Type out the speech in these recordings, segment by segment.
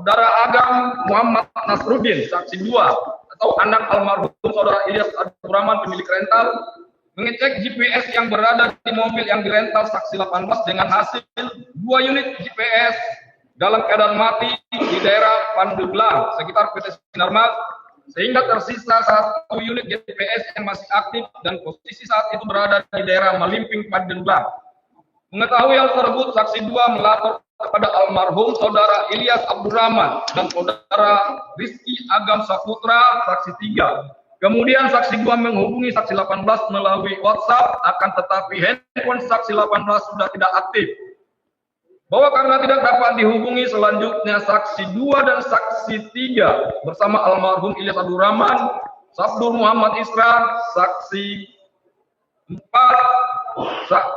Saudara Agam Muhammad Nasruddin, saksi 2, atau anak almarhum Saudara Ilyas Abdurrahman pemilik rental, mengecek GPS yang berada di mobil yang dirental saksi 18 dengan hasil 2 unit GPS dalam keadaan mati di daerah Pandeglang sekitar PT Sinarmas, sehingga tersisa 1 unit GPS yang masih aktif dan posisi saat itu berada di daerah Malimping Pandeglang. Mengetahui hal tersebut, saksi 2 melapor kepada almarhum Saudara Ilyas Abdurrahman dan Saudara Rizky Agam Saputra, saksi 3. Kemudian saksi 2 menghubungi saksi 18 melalui WhatsApp, akan tetapi handphone saksi 18 sudah tidak aktif. Bahwa karena tidak dapat dihubungi, selanjutnya saksi 2 dan saksi 3 bersama almarhum Ilyas Abdurrahman, Sabdur Muhammad Israr, saksi 4,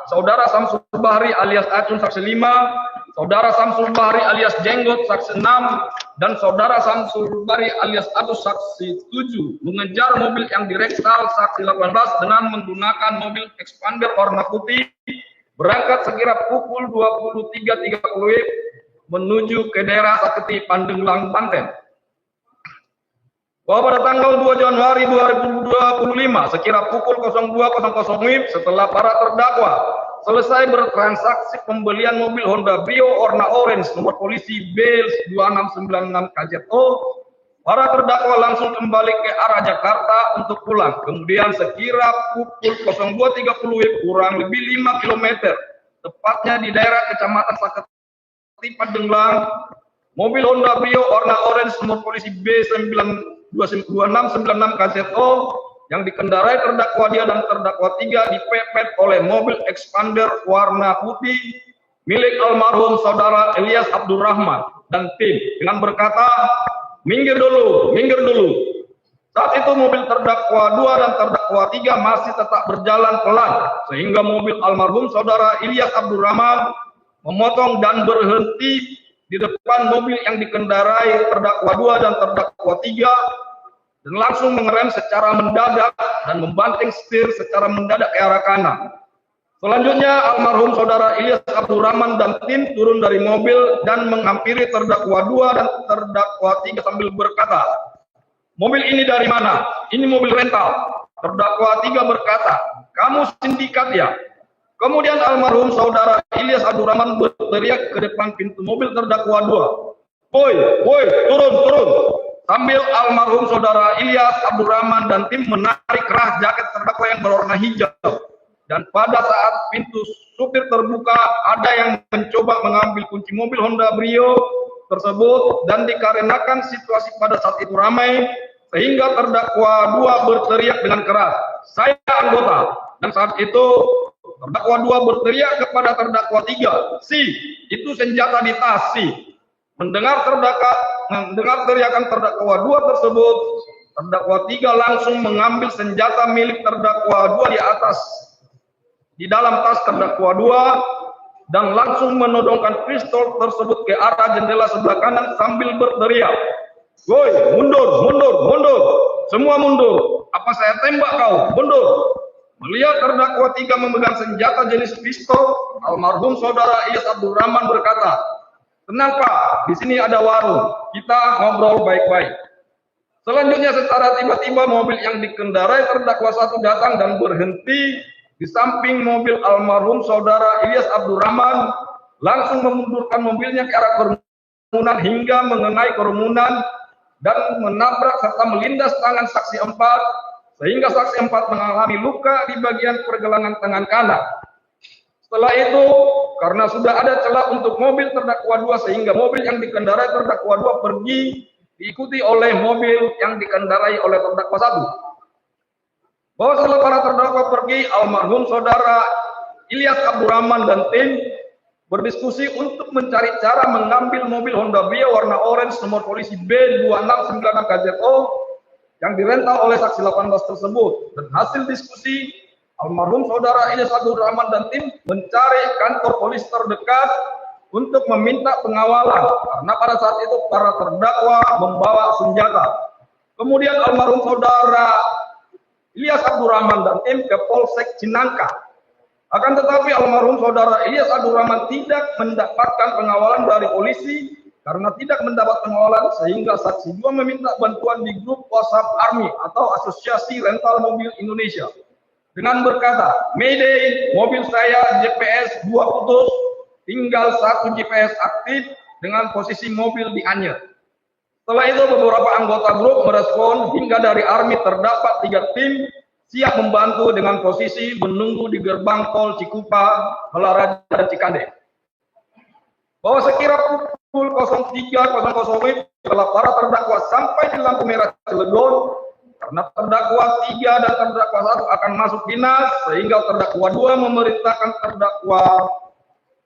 Saudara Samsul Bahri alias Acun, saksi 5, Saudara Samsul Bahri alias Jenggot, saksi 6, dan Saudara Samsul Bahri alias Agus, saksi 7, mengejar mobil yang direktal saksi 18 dengan menggunakan mobil expander warna putih, berangkat sekira pukul 23.30 menuju ke daerah Saketi, Pandeglang, Banten. Bahwa pada tanggal 2 Januari 2025 sekira pukul 02.00 WIB, setelah para terdakwa selesai bertransaksi pembelian mobil Honda Brio warna orange nomor polisi B2696 KZO, para terdakwa langsung kembali ke arah Jakarta untuk pulang. Kemudian sekira pukul 02.30 WIB, kurang lebih 5 km, tepatnya di daerah Kecamatan Saketi, Pandeglang, mobil Honda Brio warna orange nomor polisi B2696 KZO yang dikendarai terdakwa dia dan terdakwa 3 dipepet oleh mobil expander warna putih milik almarhum Saudara Ilyas Abdurrahman dan tim dengan berkata, minggir dulu, minggir dulu. Saat itu mobil terdakwa 2 dan terdakwa 3 masih tetap berjalan pelan, sehingga mobil almarhum Saudara Ilyas Abdurrahman memotong dan berhenti di depan mobil yang dikendarai terdakwa 2 dan terdakwa 3, dan langsung mengerem secara mendadak dan membanting setir secara mendadak ke arah kanan. Selanjutnya almarhum Saudara Ilyas Abdurrahman dan tim turun dari mobil dan menghampiri terdakwa 2 dan terdakwa 3 sambil berkata, mobil ini dari mana? Ini mobil rental. Terdakwa 3 berkata, kamu sindikat ya? Kemudian almarhum Saudara Ilyas Abdurrahman berteriak ke depan pintu mobil terdakwa 2, woi, woi, turun, turun. Sambil almarhum Saudara Ilyas Abdurrahman dan tim menarik kerah jaket terdakwa yang berwarna hijau. Dan pada saat pintu supir terbuka, ada yang mencoba mengambil kunci mobil Honda Brio tersebut, dan dikarenakan situasi pada saat itu ramai, sehingga terdakwa 2 berteriak dengan keras, saya anggota. Dan saat itu terdakwa 2 berteriak kepada terdakwa 3, si, itu senjata di tas, si. Mendengar teriakan terdakwa 2 tersebut, terdakwa 3 langsung mengambil senjata milik terdakwa 2 di dalam tas terdakwa 2 dan langsung menodongkan pistol tersebut ke arah jendela sebelah kanan sambil berteriak, woi, mundur, mundur, mundur, semua mundur, apa saya tembak kau, mundur. Melihat terdakwa 3 memegang senjata jenis pistol, almarhum Saudara Ilyas Abdurrahman berkata, tenang Pak, di sini ada warung, kita ngobrol baik-baik. Selanjutnya secara tiba-tiba mobil yang dikendarai terdakwa 1 datang dan berhenti di samping mobil almarhum Saudara Ilyas Abdurrahman, langsung memundurkan mobilnya ke arah kerumunan hingga mengenai kerumunan dan menabrak serta melindas tangan saksi 4, sehingga saksi 4 mengalami luka di bagian pergelangan tangan kanan. Setelah itu, karena sudah ada celah untuk mobil terdakwa 2, sehingga mobil yang dikendarai terdakwa 2 pergi diikuti oleh mobil yang dikendarai oleh terdakwa 1. Bahwa setelah para terdakwa pergi, almarhum Saudara Ilyas Abdurrahman dan tim berdiskusi untuk mencari cara mengambil mobil Honda Brio warna orange nomor polisi B2696 KZO yang dirental oleh saksi 18 tersebut. Dan hasil diskusi, almarhum Saudara Ilyas Abdurrahman dan tim mencari kantor polisi terdekat untuk meminta pengawalan, karena pada saat itu para terdakwa membawa senjata. Kemudian almarhum Saudara Ilyas Abdurrahman dan tim ke Polsek Cinangka. Akan tetapi almarhum Saudara Ilyas Abdurrahman tidak mendapatkan pengawalan dari polisi karena tidak mendapat pengawalan sehingga saksi 2 meminta bantuan di grup WhatsApp ARMY atau Asosiasi Rental Mobil Indonesia dengan berkata, "Mayday, mobil saya GPS 2 putus, tinggal 1 GPS aktif dengan posisi mobil di Anyer." Setelah itu beberapa anggota grup merespon hingga dari ARMY terdapat 3 tim siap membantu dengan posisi menunggu di gerbang tol Cikupa, Balaraja, dan Cikande. Bahwa sekira pukul 03.00 setelah para terdakwa sampai di lampu merah Cilegon, karena terdakwa 3 dan terdakwa 1 akan masuk dinas, sehingga terdakwa 2 memerintahkan terdakwa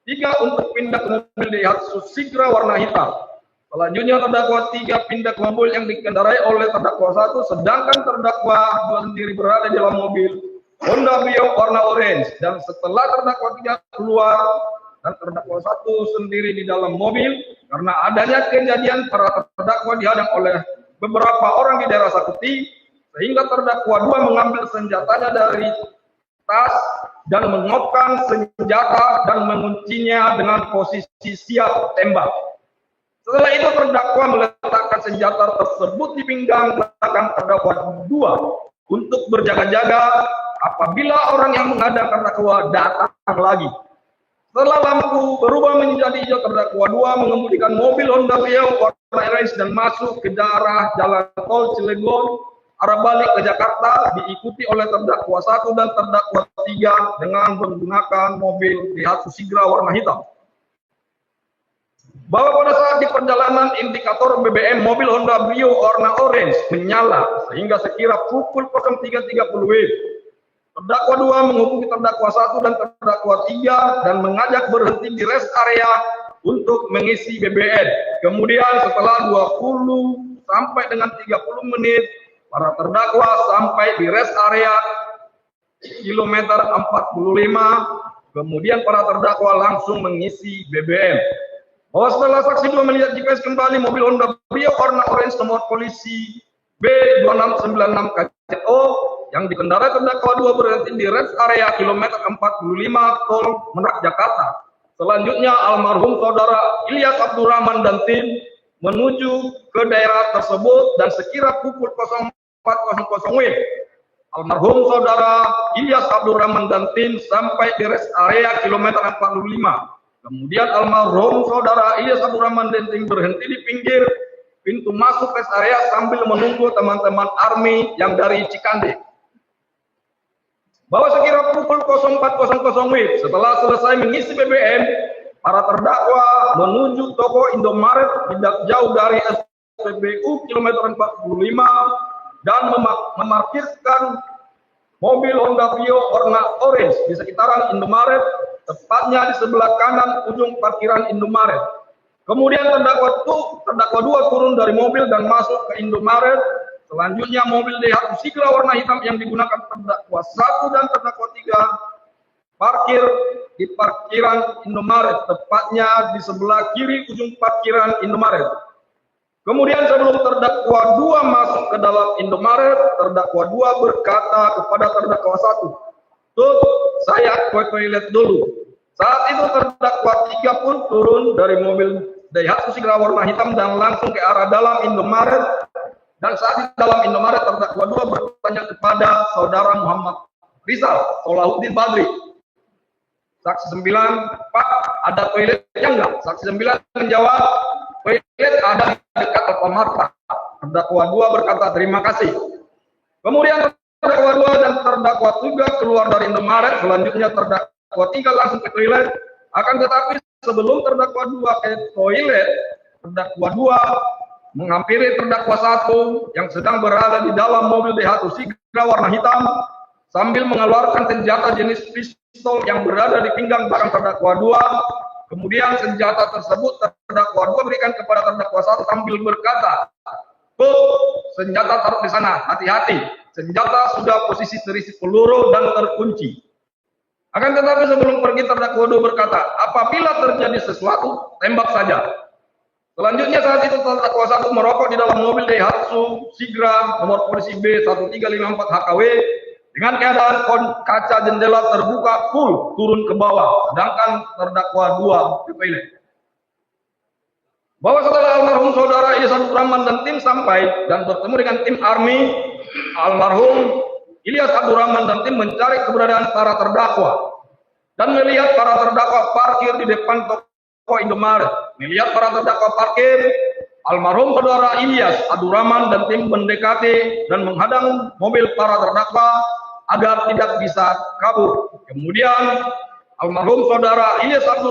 3 untuk pindah ke mobil Daihatsu Sigra warna hitam. Selanjutnya terdakwa 3 pindah ke mobil yang dikendarai oleh terdakwa 1, sedangkan terdakwa 2 sendiri berada di dalam mobil Honda Brio warna orange. Dan setelah terdakwa 3 keluar dan terdakwa 1 sendiri di dalam mobil, karena adanya kejadian para terdakwa dihadang oleh beberapa orang di daerah Saketi, sehingga terdakwa 2 mengambil senjatanya dari tas dan mengopkan senjata dan menguncinya dengan posisi siap tembak. Setelah itu terdakwa meletakkan senjata tersebut di pinggang belakang terdakwa 2 untuk berjaga-jaga apabila orang yang menghadang terdakwa datang lagi. Setelah lampu berubah menjadi hijau, terdakwa 2 mengemudikan mobil Honda Brio warna orange dan masuk ke daerah jalan tol Cilegon arah balik ke Jakarta, diikuti oleh terdakwa 1 dan terdakwa 3 dengan menggunakan mobil Daihatsu Sigra warna hitam. Bahwa pada saat di perjalanan indikator BBM mobil Honda Brio warna orange menyala sehingga sekira pukul 03.30 WIB. Terdakwa 2 menghubungi terdakwa 1 dan terdakwa 3 dan mengajak berhenti di rest area untuk mengisi BBM. Kemudian setelah 20 sampai dengan 30 menit, para terdakwa sampai di rest area kilometer 45. Kemudian para terdakwa langsung mengisi BBM. Bahwa setelah saksi 2 melihat GPS kembali mobil Honda Brio warna orange nomor polisi B2696 KCO yang dikendarai terdakwa 2 berhenti di rest area kilometer 45 tol Merak Jakarta. Selanjutnya almarhum saudara Ilyas Abdurrahman dan tim menuju ke daerah tersebut dan sekira pukul 04.00 WIB. Almarhum saudara Ilyas Abdurrahman dan tim sampai di rest area kilometer 45. Kemudian almarhum saudara Ilyas Abdurrahman dan tim berhenti di pinggir pintu masuk rest area sambil menunggu teman-teman ARMY yang dari Cikande. Bahwa sekira pukul 04.00 WIB setelah selesai mengisi BBM, para terdakwa menuju toko Indomaret tidak jauh dari SPBU kilometer 45 dan memarkirkan mobil Honda Brio warna orange di sekitaran Indomaret, tepatnya di sebelah kanan ujung parkiran Indomaret. Kemudian terdakwa 2 turun dari mobil dan masuk ke Indomaret. Selanjutnya mobil Daihatsu Sigra warna hitam yang digunakan terdakwa 1 dan terdakwa 3 parkir di parkiran Indomaret, tepatnya di sebelah kiri ujung parkiran Indomaret. Kemudian sebelum terdakwa 2 masuk ke dalam Indomaret, terdakwa 2 berkata kepada terdakwa 1, "Tuh, saya ke toilet dulu." Saat itu terdakwa 3 pun turun dari mobil Daihatsu Sigra warna hitam dan langsung ke arah dalam Indomaret. Dan saat di dalam Indomaret, terdakwa 2 bertanya kepada saudara Muhammad Rizal Solahuddin Badri. Saksi 9, "Pak, ada toiletnya enggak?" Saksi 9 menjawab, "Toilet ada di dekat Alfamart, Pak." Terdakwa 2 berkata, "Terima kasih." Kemudian terdakwa 2 dan terdakwa 3 keluar dari Indomaret. Selanjutnya terdakwa 3 langsung ke toilet. Akan tetapi sebelum terdakwa 2 ke toilet, terdakwa 2 menghampiri terdakwa 1 yang sedang berada di dalam mobil Daihatsu Sigra warna hitam sambil mengeluarkan senjata jenis pistol yang berada di pinggang belakang terdakwa 2. Kemudian senjata tersebut terdakwa 2 berikan kepada terdakwa 1 sambil berkata, "Bu, senjata taruh di sana, hati-hati. Senjata sudah posisi terisi peluru dan terkunci." Akan tetapi sebelum pergi terdakwa 2 berkata, "Apabila terjadi sesuatu, tembak saja." Selanjutnya saat itu terdakwa 1 merokok di dalam mobil Daihatsu Sigra nomor polisi B1354 HKW dengan keadaan kaca jendela terbuka full turun ke bawah, sedangkan terdakwa 2 ke toilet. bahwa setelah almarhum saudara Ilyas Abdurrahman dan tim sampai dan bertemu dengan tim ARMY, almarhum Ilyas Abdurrahman dan tim mencari keberadaan para terdakwa dan melihat para terdakwa parkir di depan toko Indomaret. Melihat para terdakwa parkir, almarhum saudara Ilyas Abdurrahman dan tim mendekati dan menghadang mobil para terdakwa agar tidak bisa kabur. Kemudian almarhum saudara Ilyas Abdurrahman